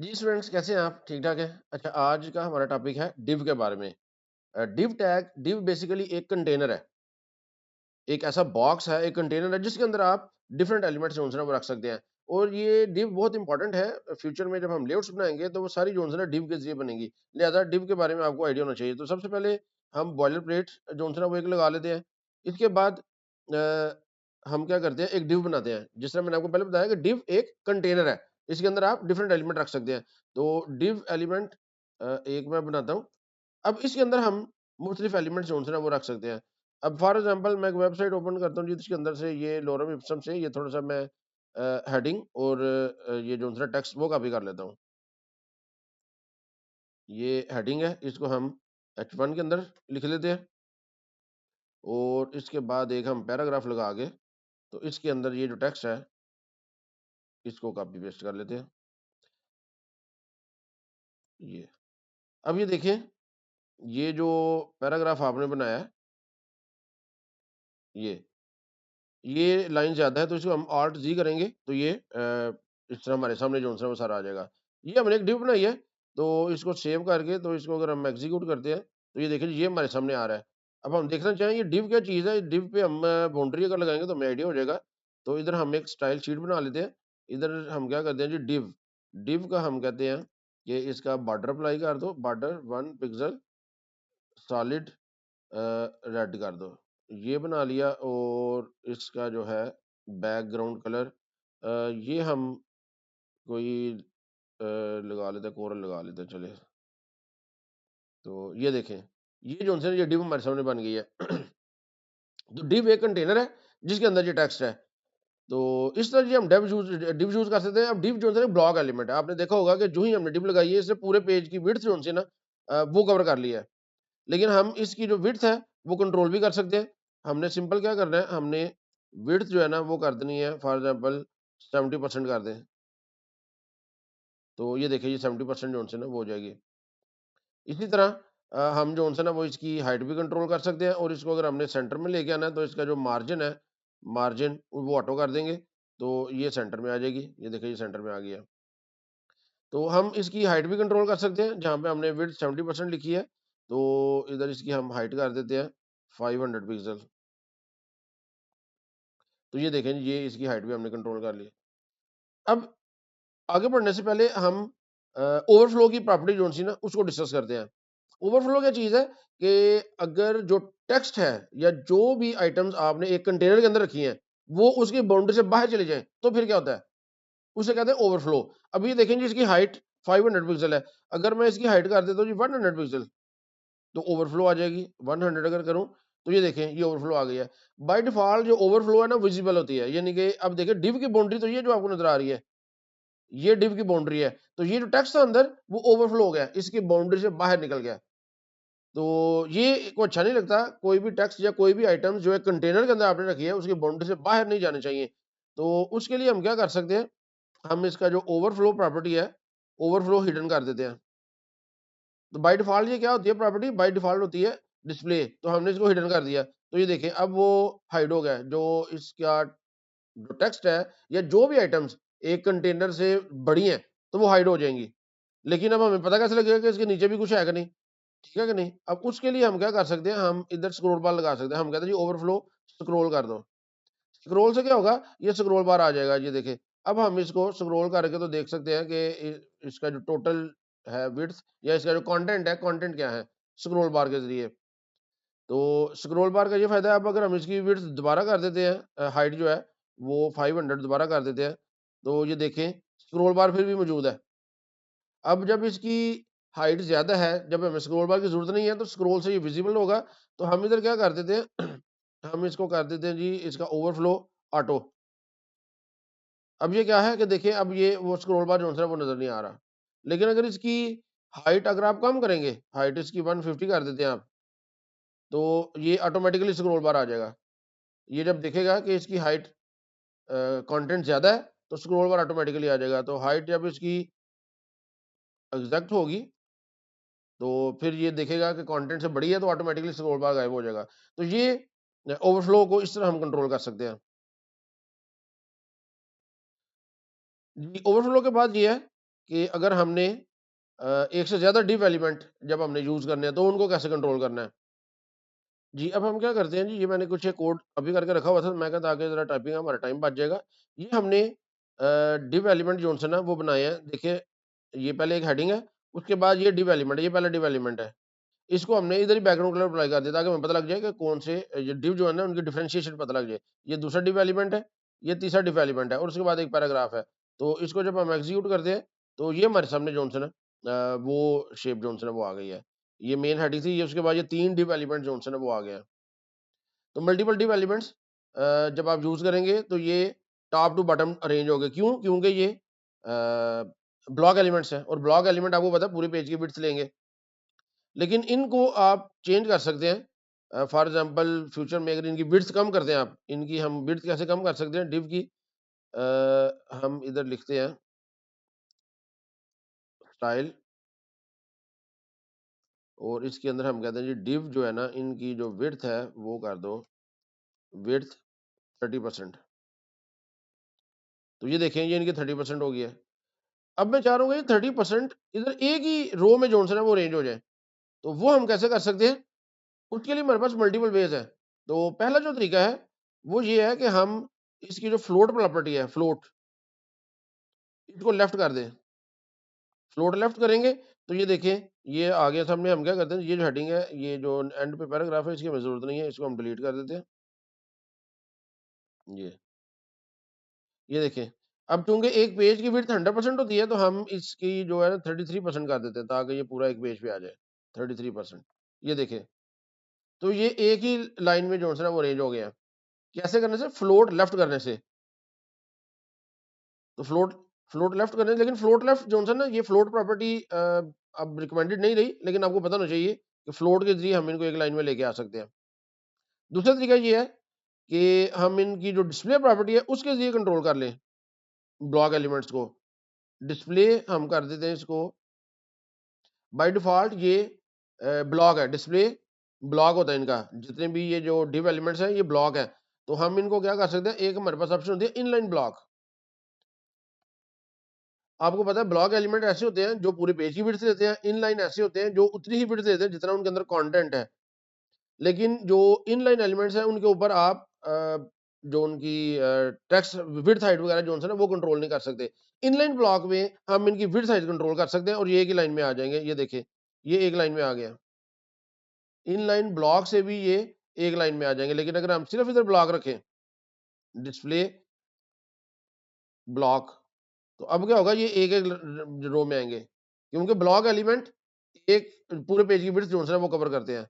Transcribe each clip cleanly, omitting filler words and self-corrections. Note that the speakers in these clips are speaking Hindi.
जी स्टूडेंट्स, कैसे हैं आप? ठीक ठाक है। अच्छा, आज का हमारा टॉपिक है डिव के बारे में। डिव बेसिकली एक कंटेनर है, एक ऐसा बॉक्स है, एक कंटेनर है जिसके अंदर आप डिफरेंट एलिमेंट्स जो है ना वो रख सकते हैं। और ये डिव बहुत इंपॉर्टेंट है। फ्यूचर में जब हम लेआउट्स बनाएंगे तो वो सारी जो है ना डिव के जरिए बनेंगी। लिहाजा डिव के बारे में आपको आइडिया होना चाहिए। तो सबसे पहले हम बॉयलर प्लेट जो है ना वो एक लगा लेते हैं। इसके बाद हम क्या करते हैं, एक डिव बनाते हैं। जिस तरह मैंने आपको पहले बताया कि डिव एक कंटेनर है, इसके अंदर आप डिफरेंट एलिमेंट रख सकते हैं। तो डिव एलिमेंट एक मैं बनाता हूँ। अब इसके अंदर हम मुख्तलिफ एलिमेंट्स जो है ना वो रख सकते हैं। अब फॉर एग्जांपल मैं एक वेबसाइट ओपन करता हूँ जिसके अंदर से ये लोरम इप्सम से ये थोड़ा सा मैं हेडिंग और ये जो दूसरा टेक्स्ट वो कॉपी कर लेता हूँ। ये हेडिंग है, इसको हम H1 के अंदर लिख लेते हैं और इसके बाद एक हम पैराग्राफ लगा के तो इसके अंदर ये जो टेक्स्ट है इसको कॉपी पेस्ट कर लेते हैं। ये अब ये देखिए, ये जो पैराग्राफ आपने बनाया है, ये लाइन ज़्यादा है तो इसको हम Alt G करेंगे तो ये इस तरह हमारे सामने जो है वो सारा आ जाएगा। ये हमने एक डिव बनाई है, तो इसको सेव करके तो इसको अगर हम एग्जीक्यूट करते हैं तो ये देखिए ये हमारे सामने आ रहा है। अब हम देखना चाहें ये डिव क्या चीज़ है, डिव पे हम बाउंड्री अगर लगाएँगे तो हमें आइडिया हो जाएगा। तो इधर हम एक स्टाइल शीट बना लेते हैं। इधर हम क्या करते हैं जी, डिव। डिव का हम कहते हैं कि इसका बॉर्डर अप्लाई कर दो, बॉर्डर 1 पिक्सेल सॉलिड रेड कर दो। ये बना लिया और इसका जो है बैकग्राउंड कलर ये हम कोई लगा लेते हैं, कोरल लगा लेते हैं चलिए। तो ये देखें, ये जो है ये डिव हमारे सामने बन गई है। तो डिव एक कंटेनर है जिसके अंदर ये टेक्स्ट है। तो इस तरह जी हम डिव यूज कर सकते हैं। अब डिव जो है ब्लॉक एलिमेंट है। आपने देखा होगा कि जो ही हमने डिव लगाई है इसने पूरे पेज की विड्थ जो है ना वो कवर कर लिया है। लेकिन हम इसकी जो विड्थ है वो कंट्रोल भी कर सकते हैं। हमने सिंपल क्या करना है, हमने विड्थ जो है ना वो कर देनी है, फॉर एग्जांपल 70% कर दें। तो ये देखिए ये 70% जो है ना वो हो जाएगी। इसी तरह हम जो है ना वो इसकी हाइट भी कंट्रोल कर सकते हैं और इसको अगर हमने सेंटर में लेके आना है तो इसका जो मार्जिन है, मार्जिन वो ऑटो कर देंगे तो ये सेंटर में आ जाएगी। ये देखिए ये सेंटर में आ गया। तो हम इसकी हाइट भी कंट्रोल कर सकते हैं। जहाँ पे हमने विड्थ 70% लिखी है तो इधर इसकी हम हाइट कर देते हैं 500 पिक्सल। तो ये देखें ये इसकी हाइट भी हमने कंट्रोल कर ली। अब आगे बढ़ने से पहले हम ओवरफ्लो की प्रॉपर्टी जो सी ना उसको डिस्कस करते हैं। ओवरफ्लो क्या चीज़ है कि अगर जो टेक्स्ट है या जो भी आइटम्स आपने एक कंटेनर के अंदर रखी हैं, वो उसकी बाउंड्री से बाहर चले जाएँ, तो फिर क्या होता है? उसे कहते हैं ओवरफ्लो। अब ये देखें जी इसकी हाइट 500 पिक्सल है। अगर मैं इसकी हाइट कर देता हूँ जी 100 पिक्सल तो ओवरफ्लो आ जाएगी। 100 अगर करूँ तो ये देखें ये ओवरफ्लो आ गई है। बाय डिफ़ॉल्ट जो ओवरफ्लो है ना विज़िबल होती है। यानी कि अब देखिए डिव की बाउंड्री तो ये जो आपको नज़र आ रही है, ये डिव की बाउंड्री है। तो ये जो टेक्स्ट था अंदर वो ओवरफ्लो हो गया, इसकी बाउंड्री से बाहर निकल गया। तो ये को अच्छा नहीं लगता, कोई भी टेक्स्ट या कोई भी आइटम जो एक कंटेनर के अंदर आपने रखी है उसकी बाउंड्री से बाहर नहीं जाने चाहिए। तो उसके लिए हम क्या कर सकते हैं, हम इसका जो ओवरफ्लो प्रॉपर्टी है, ओवरफ्लो हिडन कर देते हैं। तो बाय डिफ़ॉल्ट ये क्या होती है प्रॉपर्टी, बाय डिफ़ॉल्ट होती है डिस्प्ले, तो हमने इसको हिडन कर दिया। तो ये देखिए अब वो हाइड हो गया है। जो इसका जो टेक्स्ट है या जो भी आइटम्स एक कंटेनर से बड़ी हैं, तो वो हाइड हो जाएँगी। लेकिन अब हमें पता कैसे लगेगा कि इसके नीचे भी कुछ है कि नहीं? ठीक है कि नहीं? अब उसके लिए हम क्या कर सकते हैं, हम इधर स्क्रॉल बार लगा सकते हैं। हम कहते हैं जी ओवरफ्लो स्क्रॉल कर दो। स्क्रॉल से क्या होगा, ये स्क्रॉल बार आ जाएगा, ये देखिए। अब हम इसको स्क्रॉल करके तो देख सकते हैं कि इसका जो टोटल है विड्थ या इसका जो कंटेंट है, कंटेंट क्या है, स्क्रॉल बार के ज़रिए। तो स्क्रॉल बार का ये फ़ायदा है, अब अगर हम इसकी विड्थ दोबारा कर देते हैं, हाइट जो है वो 500 दोबारा कर देते हैं, तो ये देखें स्क्रॉल बार फिर भी मौजूद है। अब जब इसकी हाइट ज़्यादा है, जब हमें स्क्रॉल बार की ज़रूरत नहीं है, तो स्क्रॉल से ये विज़िबल होगा। तो हम इधर क्या कर देते हैं, हम इसको कर देते हैं जी इसका ओवरफ्लो ऑटो। अब ये क्या है कि देखिए अब ये वो स्क्रॉल बार जो है वो नज़र नहीं आ रहा। लेकिन अगर इसकी हाइट अगर आप कम करेंगे, हाइट इसकी 150 कर देते हैं आप, तो ये ऑटोमैटिकली स्क्रॉल बार आ जाएगा। ये जब देखेगा कि इसकी हाइट कंटेंट ज़्यादा है, तो स्क्रॉल बार ऑटोमैटिकली आ जाएगा। तो हाइट जब इसकी एग्ज़ैक्ट होगी, तो फिर ये देखेगा कि कंटेंट से बड़ी है तो ऑटोमैटिकली स्क्रॉल बार गायब हो जाएगा। तो ये ओवरफ्लो को इस तरह हम कंट्रोल कर सकते हैं। जी, ओवरफ्लो के बाद ये है कि अगर हमने एक से ज़्यादा div एलिमेंट जब हमने यूज़ करने हैं तो उनको कैसे कंट्रोल करना है। जी, अब हम क्या करते हैं जी, ये मैंने कुछ एक कोड अभी करके रखा हुआ था, मैं कहा था आगे ज़रा टाइपिंग का हमारा टाइम बच जाएगा। ये हमने div एलिमेंट जो से ना वो बनाए हैं। देखिए, ये पहले एक हेडिंग है, उसके बाद ये div एलिमेंट है, ये पहला div एलिमेंट है। इसको हमने इधर ही बैकग्राउंड कलर अप्लाई कर दिया ताकि हमें पता लग जाए कि कौन से ये div जो है ना उनकी डिफरेंशिएशन पता लग जाए। ये दूसरा div एलिमेंट है, ये तीसरा div एलिमेंट है और उसके बाद एक पैराग्राफ है। तो इसको जब हम एग्जीक्यूट करते हैं तो ये हमारे सामने जो है ना वो शेप जो है ना वो आ गई है। ये मेन हेडिंग थी, ये उसके बाद ये 3 div एलिमेंट जो है ना वो आ गए हैं। तो मल्टीपल डिव एलिमेंट्स जब आप यूज़ करेंगे तो ये टॉप टू बॉटम अरेंज होंगे। क्यों? क्योंकि ये ब्लॉक एलिमेंट्स हैं और ब्लॉक एलिमेंट आपको पता है पूरे पेज की विड्थ लेंगे। लेकिन इनको आप चेंज कर सकते हैं। फॉर एग्जांपल फ्यूचर में अगर इनकी विड्थ कम करते हैं आप, इनकी हम विड्थ कैसे कम कर सकते हैं डिव की? हम इधर लिखते हैं स्टाइल और इसके अंदर हम कहते हैं जी डिव जो है ना इनकी जो विड्थ है वो कर दो विड्थ 30%। तो ये देखें ये इनकी 30% हो गई है। अब मैं चाह रहा हूँ कि 30% इधर एक ही रो में जो है ना वो अरेंज हो जाए। तो वो हम कैसे कर सकते हैं? उसके लिए हमारे पास मल्टीपल वेज है। तो पहला जो तरीका है वो ये है कि हम इसकी जो फ्लोट प्रॉपर्टी है, फ्लोट, इसको लेफ्ट कर दें। फ्लोट लेफ्ट करेंगे तो ये देखें ये आ गया सामने। हम क्या करते हैं, ये जो हेडिंग है, ये जो एंड पे पैराग्राफ है, इसकी हमें जरूरत नहीं है, इसको हम डिलीट कर देते हैं। ये देखें, अब चूंकि एक पेज की विड्थ 100% होती है तो हम इसकी जो है ना 33% कर देते हैं ताकि ये पूरा एक पेज पे आ जाए 33%। ये देखें, तो ये एक ही लाइन में जो है ना वो अरेंज हो गया। कैसे करने से? फ्लोट लेफ्ट करने से। तो फ्लोट फ्लोट लेफ्ट करने से, लेकिन फ्लोट लेफ्ट जो है ना ये फ्लोट प्रॉपर्टी अब रिकमेंडेड नहीं रही, लेकिन आपको पता होना चाहिए कि फ्लोट के जरिए हम इनको एक लाइन में लेके आ सकते हैं। दूसरा तरीका ये है कि हम इनकी जो डिस्प्ले प्रॉपर्टी है उसके जरिए कंट्रोल कर लें ब्लॉक एलिमेंट्स को। डिस्प्ले हम कर देते हैं इसको बाय डिफॉल्ट, ये ब्लॉक है। डिस्प्ले ब्लॉक होता है इनका, जितने भी ये जो डिव एलिमेंट्स हैं ये ब्लॉक है। तो हम इनको क्या कर सकते हैं, एक हमारे पास ऑप्शन होती है इनलाइन ब्लॉक। आपको पता है ब्लॉक एलिमेंट ऐसे होते हैं जो पूरे पेज की विड्थ लेते हैं, इनलाइन ऐसे होते हैं जो उतनी ही विड्थ लेते हैं जितना उनके अंदर कंटेंट है। लेकिन जो इनलाइन एलिमेंट्स हैं उनके ऊपर आप जो उनकी टेक्स्ट विड्थ हाइट वगैरह जो है ना वो कंट्रोल नहीं कर सकते। इनलाइन ब्लॉक में हम इनकी विड्थ हाइट कंट्रोल कर सकते हैं और ये एक ही लाइन में आ जाएंगे। ये देखिए, ये एक लाइन में आ गया। इनलाइन ब्लॉक से भी ये एक लाइन में आ जाएंगे। लेकिन अगर हम सिर्फ इधर ब्लॉक रखें, डिस्प्ले ब्लॉक, तो अब क्या होगा, ये एक एक रो में आएंगे क्योंकि ब्लॉक एलिमेंट एक पूरे पेज की विड्थ जो है वो कवर करते हैं।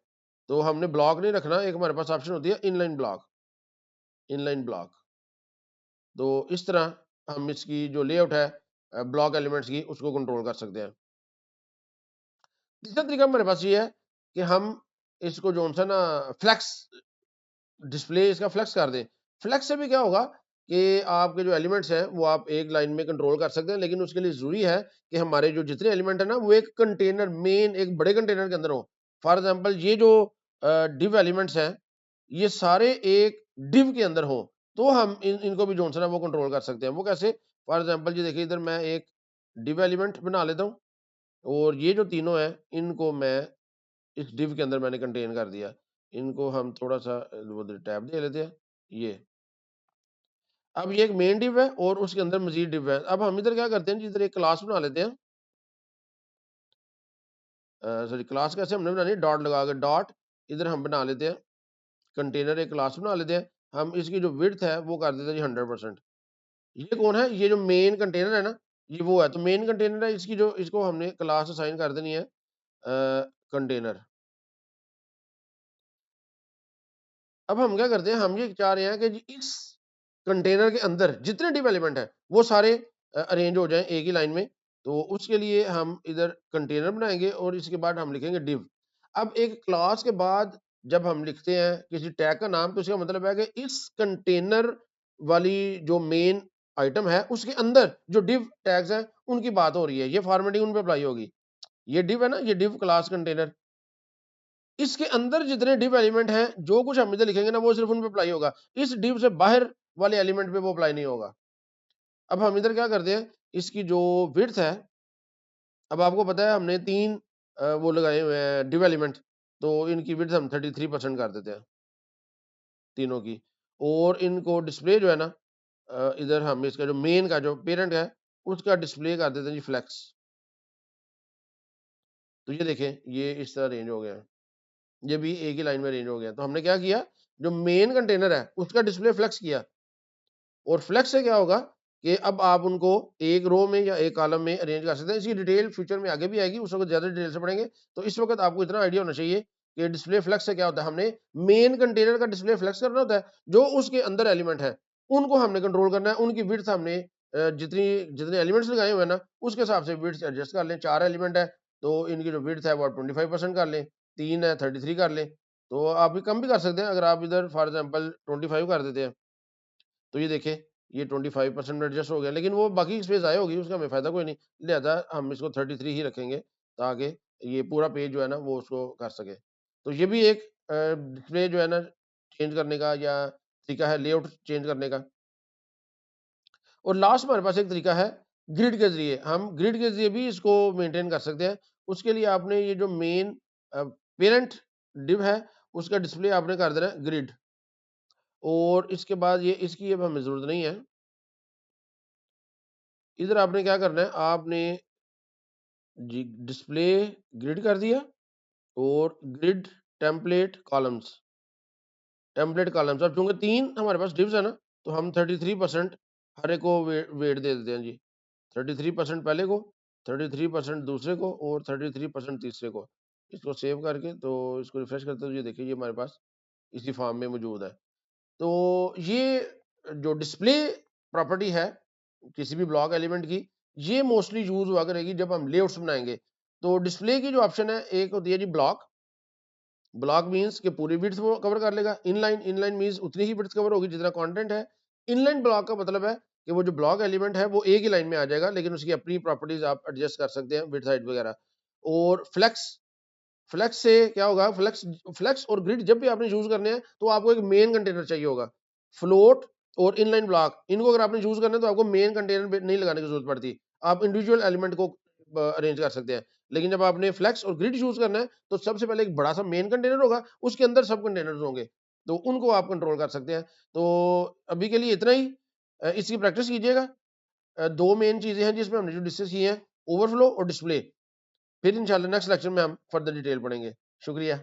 तो हमने ब्लॉक नहीं रखना, एक हमारे पास ऑप्शन होती है इनलाइन ब्लॉक। इनलाइन ब्लॉक, तो इस तरह हम इसकी जो लेआउट है ब्लॉक एलिमेंट्स की उसको कंट्रोल कर सकते हैं। तीसरा तरीका हमारे पास ये है कि हम इसको जो है ना फ्लेक्स, डिस्प्ले इसका फ्लेक्स कर दें। फ्लेक्स से भी क्या होगा कि आपके जो एलिमेंट्स हैं वो आप एक लाइन में कंट्रोल कर सकते हैं, लेकिन उसके लिए जरूरी है कि हमारे जो जितने एलिमेंट है ना वो एक कंटेनर, मेन एक बड़े कंटेनर के अंदर हो। फॉर एग्जांपल ये जो डिव एलिमेंट्स हैं ये सारे एक डिव के अंदर हो, तो हम इनको भी जो है ना वो कंट्रोल कर सकते हैं। वो कैसे? फॉर एग्जांपल ये देखिए, इधर मैं एक डिव एलिमेंट बना लेता हूँ और ये जो तीनों हैं इनको मैं इस डिव के अंदर मैंने कंटेन कर दिया। इनको हम थोड़ा-सा वो टैब दे लेते हैं, ये। अब ये एक मेन डिव है और उसके अंदर मज़ीद डिव है। अब हम इधर क्या करते हैं जी, इधर एक क्लास बना लेते हैं। सॉरी, क्लास कैसे हमने बनानी है? डॉट लगा के, डॉट इधर हम बना लेते हैं कंटेनर, एक क्लास बना लेते हैं। हम इसकी जो विड्थ है वो कर देते हैं जी 100%। ये कौन है? ये जो मेन कंटेनर है ना, ये वो है। तो मेन कंटेनर है, इसकी जो इसको हमने क्लास असाइन कर देनी है कंटेनर। अब हम क्या करते हैं, हम ये चाह रहे हैं कि जी इस कंटेनर के अंदर जितने डिव एलिमेंट हैं वो सारे अरेंज हो जाएं एक ही लाइन में। तो उसके लिए हम इधर कंटेनर बनाएंगे और इसके बाद हम लिखेंगे डिव। अब एक क्लास के बाद जब हम लिखते हैं किसी टैग का नाम, तो इसका मतलब है कि इस कंटेनर वाली जो मेन आइटम है उसके अंदर जो डिव टैग्स हैं उनकी बात हो रही है, ये फॉर्मेटिंग उन पे अप्लाई होगी। ये डिव है ना, ये डिव क्लास कंटेनर, इसके अंदर जितने डिव एलिमेंट हैं जो कुछ हम इधर लिखेंगे ना वो सिर्फ उन पे अप्लाई होगा। इस डिव से बाहर वाले एलिमेंट पे वो अप्लाई नहीं होगा। अब हम इधर क्या करते हैं, इसकी जो विड्थ है अब आपको पता है हमने 3 वो लगाए हुए हैं डिव एलिमेंट, तो इनकी विड्थ हम 33% कर देते हैं, तीनों की। और इनको डिस्प्ले जो है ना इधर हम इसका जो मेन का जो पेरेंट है, उसका डिस्प्ले कर देते हैं जी फ्लेक्स। तो ये देखें, ये इस तरह रेंज हो गया है। ये भी एक ही लाइन में रेंज हो गया। तो हमने क्या किया, जो मेन कंटेनर है उसका डिस्प्ले फ्लेक्स किया। और फ्लेक्स से क्या होगा कि अब आप उनको एक रो में या एक कॉलम में अरेंज कर सकते हैं। इसकी डिटेल फ्यूचर में आगे भी आएगी, उस वक्त ज्यादा डिटेल से पढ़ेंगे। तो इस वक्त आपको इतना आइडिया होना चाहिए कि डिस्प्ले फ्लेक्स से क्या होता है। हमने मेन कंटेनर का डिस्प्ले फ्लेक्स करना होता है, जो उसके अंदर एलिमेंट है उनको हमने कंट्रोल करना है। उनकी विड्थ हमने जितनी जितने एलिमेंट्स लगाए हुए हैं ना, उसके हिसाब से विड्थ एडजस्ट कर लें। 4 एलिमेंट है तो इनकी जो विड्थ है वो 25% कर लें, 3 है 33 कर लें। तो आप भी कम भी कर सकते हैं। अगर आप इधर फॉर एग्जाम्पल 25 कर देते हैं, तो ये देखें, ये 25% में एडजस्ट हो गया, लेकिन वो बाकी स्पेस आए होगी, उसका हमें फ़ायदा कोई नहीं। लिहाज़ा हम इसको 33 ही रखेंगे, ताकि ये पूरा पेज जो है ना, वो उसको कर सके। तो ये भी एक डिस्प्ले जो है ना, चेंज करने का या तरीका है, लेआउट चेंज करने का। और लास्ट हमारे पास एक तरीका है, ग्रिड के ज़रिए। हम ग्रिड के ज़रिए भी इसको मेंटेन कर सकते हैं। उसके लिए आपने ये जो मेन पेरेंट डिव है, उसका डिस्प्ले आपने कर देना है ग्रिड। और इसके बाद ये इसकी अब हमें ज़रूरत नहीं है। इधर आपने क्या करना है, आपने जी डिस्प्ले ग्रिड कर दिया और grid template columns, template columns. अब चूंकि 3 हमारे पास डिव्स है ना, तो हम 33% हर एक को वेट दे देते हैं जी। 33% पहले को, 33% दूसरे को और 33% तीसरे को। इसको सेव करके तो इसको रिफ्रेश करते हैं, तो ये देखिए ये हमारे पास इसी फॉर्म में मौजूद है। तो ये जो डिस्प्ले प्रॉपर्टी है किसी भी ब्लॉक एलिमेंट की, ये मोस्टली यूज हुआ करेगी जब हम लेआउट्स बनाएंगे। तो डिस्प्ले की जो ऑप्शन है, एक होती है जी ब्लॉक। ब्लॉक मींस कि पूरी विड्थ वो कवर कर लेगा। इनलाइन, इनलाइन मींस उतनी ही विड्थ कवर होगी जितना कंटेंट है। इनलाइन ब्लॉक का मतलब है कि वो जो ब्लॉक एलिमेंट है वो एक ही लाइन में आ जाएगा, लेकिन उसकी अपनी प्रॉपर्टीज आप एडजस्ट कर सकते हैं, विड्थ हाइट वगैरह। और फ्लेक्स, फ्लेक्स से क्या होगा, फ्लेक्स फ्लेक्स और ग्रिड जब भी आपने यूज करने हैं तो आपको एक मेन कंटेनर चाहिए होगा। फ्लोट और इनलाइन ब्लॉक, इनको अगर आपने यूज करना है तो आपको मेन कंटेनर नहीं लगाने की जरूरत पड़ती, आप इंडिविजुअल एलिमेंट को अरेंज कर सकते हैं। लेकिन जब आपने फ्लेक्स और ग्रिड यूज करना है तो सबसे पहले एक बड़ा सा मेन कंटेनर होगा, उसके अंदर सब कंटेनर्स होंगे, तो उनको आप कंट्रोल कर सकते हैं। तो अभी के लिए इतना ही। इसकी प्रैक्टिस कीजिएगा। दो मेन चीजें हैं जिसमें हमने जो डिस्कस की हैं, ओवरफ्लो और डिस्प्ले। फिर इंशाल्लाह नेक्स्ट लेक्चर में हम फर्दर डिटेल पढ़ेंगे। शुक्रिया।